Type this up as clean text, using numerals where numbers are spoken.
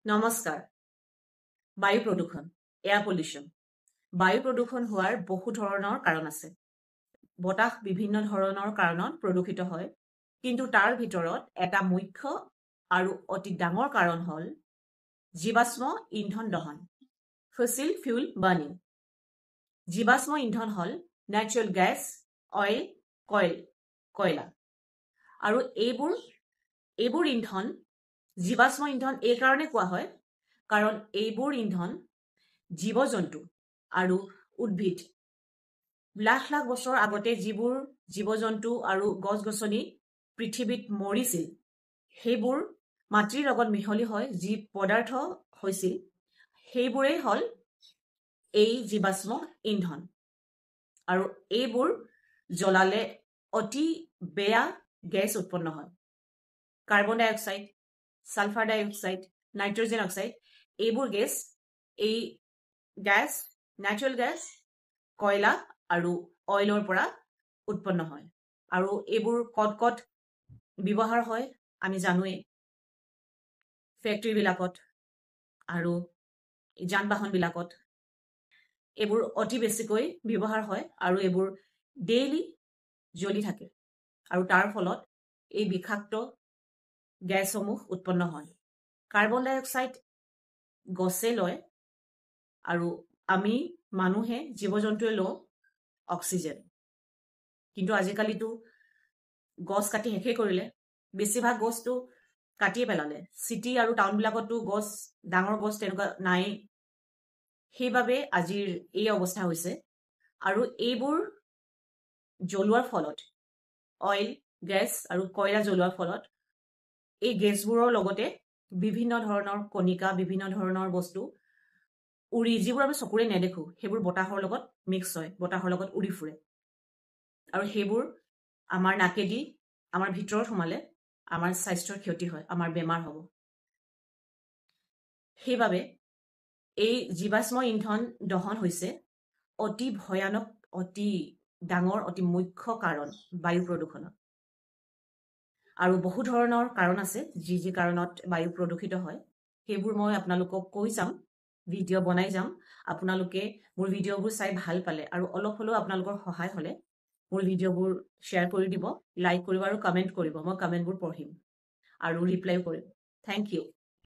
নমস্কাৰ। বায়ু প্ৰদূষণ, এয়াৰ পলিউশ্যন। বায়ু প্ৰদূষণ হোৱাৰ বহু ধৰণৰ কাৰণ আছে। বতাহ বিভিন্ন ধৰণৰ কাৰণত প্ৰদূষিত হয়, কিন্তু তাৰ ভিতৰত এটা মুখ্য আৰু অতি ডাঙৰ কাৰণ হ'ল জীৱাশ্ম ইন্ধন দহন, ফসিল ফিউল বাৰ্নিং। জীৱাশ্ম ইন্ধন হ'ল নেচাৰেল গেছ, অইল, কয়লা। আৰু এইবোৰ ইন্ধন জীৱাশ্ম ইন্ধন এই কাৰণে কোৱা হয় কাৰণ এইবোৰ ইন্ধন জীৱ-জন্তু আৰু উদ্ভিদ লাখ লাখ বছৰ আগতে যিবোৰ জীৱ-জন্তু আৰু গছ-গছনি পৃথিৱীত মৰিছিল, সেইবোৰ মাটিৰ লগত মিহলি হৈ যি পদাৰ্থ হৈছিল, সেইবোৰেই হ'ল এই জীৱাশ্ম ইন্ধন। আৰু এইবোৰ জ্বলালে অতি বেয়া গেছ উৎপন্ন হয়। কাৰ্বন ডাই অক্সাইড, সালফাৰ ডাই অক্সাইড, নাইট্ৰজেন অক্সাইড, এইবোৰ গেছ নেচাৰেল গেছ, কয়লা আৰু অইলৰ পৰা উৎপন্ন হয়। আৰু এইবোৰ ক'ত ব্যৱহাৰ হয় আমি জানোৱেই, ফেক্টৰীবিলাকত আৰু যান-বাহনবিলাকত এইবোৰ অতি বেছিকৈ ব্যৱহাৰ হয় আৰু এইবোৰ ডেইলি জ্বলি থাকে আৰু তাৰ ফলত এই বিষাক্ত গেছসমূহ উৎপন্ন হয়। কাৰ্বন ডাই অক্সাইড গছে লয় আৰু আমি মানুহে জীৱ-জন্তুৱে লওঁ অক্সিজেন। কিন্তু আজিকালিতো গছ কাটি শেষেই কৰিলে, বেছিভাগ গছটো কাটিয়ে পেলালে। চিটি আৰু টাউনবিলাকতো ডাঙৰ গছ তেনেকুৱা নাই। সেইবাবে আজিৰ এই অৱস্থা হৈছে। আৰু এইবোৰ জ্বলোৱাৰ ফলত অইল, গেছ আৰু কয়লা জ্বলোৱাৰ ফলত এই গেছবোৰৰ লগতে বিভিন্ন ধৰণৰ কণিকা, বিভিন্ন ধৰণৰ বস্তু যিবোৰ আমি চকুৰে নেদেখোঁ, সেইবোৰ বতাহৰ লগত মিক্স হয়, বতাহৰ লগত উৰি ফুৰে। আৰু সেইবোৰ আমাৰ নাকেদি আমাৰ ভিতৰত সোমালে আমাৰ স্বাস্থ্যৰ ক্ষতি হয়, আমাৰ বেমাৰ হ'ব। সেইবাবে এই জীৱাশ্ম ইন্ধন দহন হৈছে অতি ভয়ানক, অতি ডাঙৰ, অতি মুখ্য কাৰণ বায়ু প্ৰদূষণৰ। আৰু বহু ধৰণৰ কাৰণ আছে যি কাৰণত বায়ু প্ৰদূষিত হয়। সেইবোৰ মই আপোনালোকক কৈ যাম, ভিডিঅ' বনাই যাম। আপোনালোকে মোৰ ভিডিঅ'বোৰ চাই ভাল পালে আৰু অলপ হ'লেও আপোনালোকৰ সহায় হ'লে মোৰ ভিডিঅ'বোৰ শ্বেয়াৰ কৰি দিব, লাইক কৰিব আৰু কমেণ্ট কৰিব। মই কমেণ্টবোৰ পঢ়িম আৰু ৰিপ্লাইও কৰিম। Thank U.